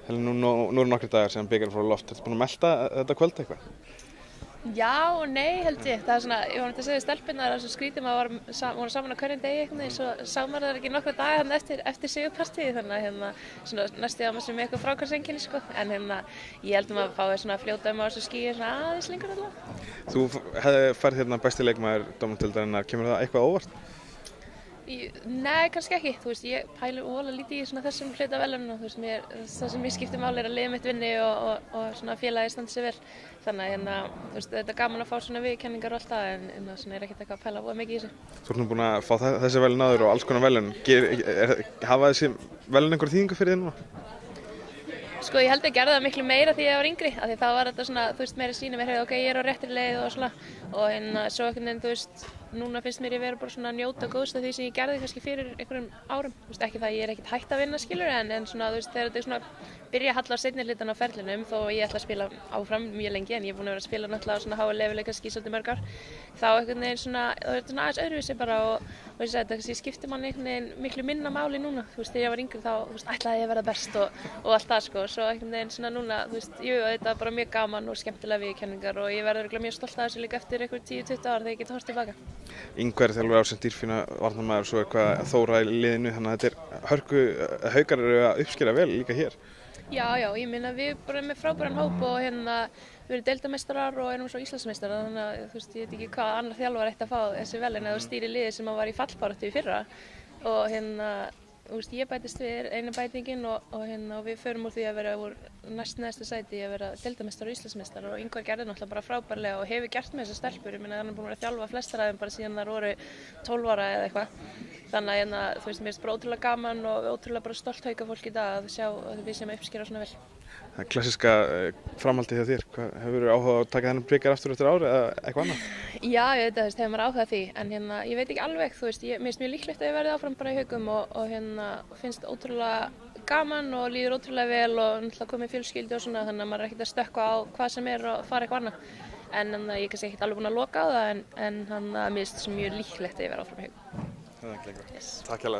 Nú eru nokkrir dagar síðan bikarinn fór á loft. Ertu búin að melta þetta kvöld eitthvað? Já og nei held ég. Það er svona, ég var að segja stelpunnar að það er svo skrítið, maður voru saman á hverjum degi einhvern veginn, svo sá maður það ekki nokkra daga hérna eftir sigurpartíið, þannig að hérna svona næstu að maður sem eitthvað frákvæmseinkenni sko, en hérna ég held að maður fái svona að fljóta á þessu skýi svona aðeins lengur allavega. Þú hefði færð hérna besti leikmaður dómnefndarinnar, kemur það eitthvað óvart? Nei, kannski ekki, þú veist, ég pæli óalega lítið í svona þessum hluta verðlaunum, þú veist, það sem ég skipti máli er að liðið mitt vinni og svona félagið standi sig vel, þannig að hérna, þú veist, þetta er gaman að fá svona viðurkenningar og allt það, en svona er ekkert eitthvað að pæla óa mikið í þessu. Þú ert nú búin að fá þessi verðlaun áður og alls konar verðlaun, hafa þessi verðlaun einhverja þýðingu fyrir þig núna? Sko ég held að ég gerði það miklu meira því ég var yngri, af því þá var þetta svona, þú veist, meira sýnum mér, ok, ég er á réttri leið og svona, og hérna svo einhvern veginn, þú veist, núna finnst mér ég vera bara svona að njóta góðst af því sem ég gerði kannski fyrir einhverjum árum, þú veist, ekki það að ég er ekkert hætt að vinna skilur, en svona, þú veist, þegar þetta er svona byrja að halla á seinni hlutan á ferlinum, þó ég ætla að spila áfram mjög lengi, en ég er búin að vera að spila náttúrulega á svona háa leveli kannski í svolítið mörg ár, þá einhvern veginn svona, það er svona aðeins öðruvísi bara og ég segi þetta, ég skipti manni einhvern veginn miklu minna máli núna, þú veist, þegar ég var yngri þá, þú veist, ætlaði ég að verða best og allt það sko, svo einhvern veginn svona núna, þú veist, jú, þetta er bara mjög gaman og skemmtilega viðurkenningar og ég verður örugglega mjög stolt af þessu líka eftir einhver 10-20 ár þegar ég get horft tilbaka. Ingvar er þjálfari Ársæll Dýrfinna varnarmaður, svo eitthvað Þóra í liðinu, þannig að þetta er hörku, Haukar eru að uppskera vel líka hér. Já, ég meina við bara með frábæran hóp og hérna við erum deildarmeistarar og erum svo Íslandsmeistarar, þannig að þú veist, ég veit ekki hvað annar þjálfari ætti að fá þessi verðlaun eða stýri liði sem var í fallbaráttu í fyrra og hérna, þú veist, ég bætist við eina bætingin og hérna og við förum úr því að vera úr næstu sæti að vera deildarmeistarar og Íslandsmeistarar og Ingvar gerði náttúrulega bara frábærlega og hefur gert með þessar stelpur, ég meina hann er búin að þjálfa flestar af þeim bara síðan þær voru 12 ára eða eitthvað. Þannig að hérna, þú veist, mér finnst bara ótrúlega gaman og ótrúlega bara stolt Haukafólk í dag að sjá að við sem uppskera svona vel. Það er klassíska framhaldið hjá þér, hefur þú áhuga á að taka þennan bikar aftur eftir ár eða eitthvað annað? Já, ég veit að þú veist, hefur maður áhuga því, en hérna, ég veit ekki alveg, þú veist, mér finnst mjög líklegt að ég verði áfram bara í Haukum og hérna, finnst ótrúlega gaman og líður ótrúlega vel og náttúrulega komið fjölskyldu og svona, þannig að maður er ekkert að stökkva á hvað sem er og fara eitthvað annað. En ég er kannski ekkert alveg búin að loka á það, en mér finnst mjög líklegt að ég verði áfram í Haukum. Það er ekki lengur. Yes. Takk hérlega.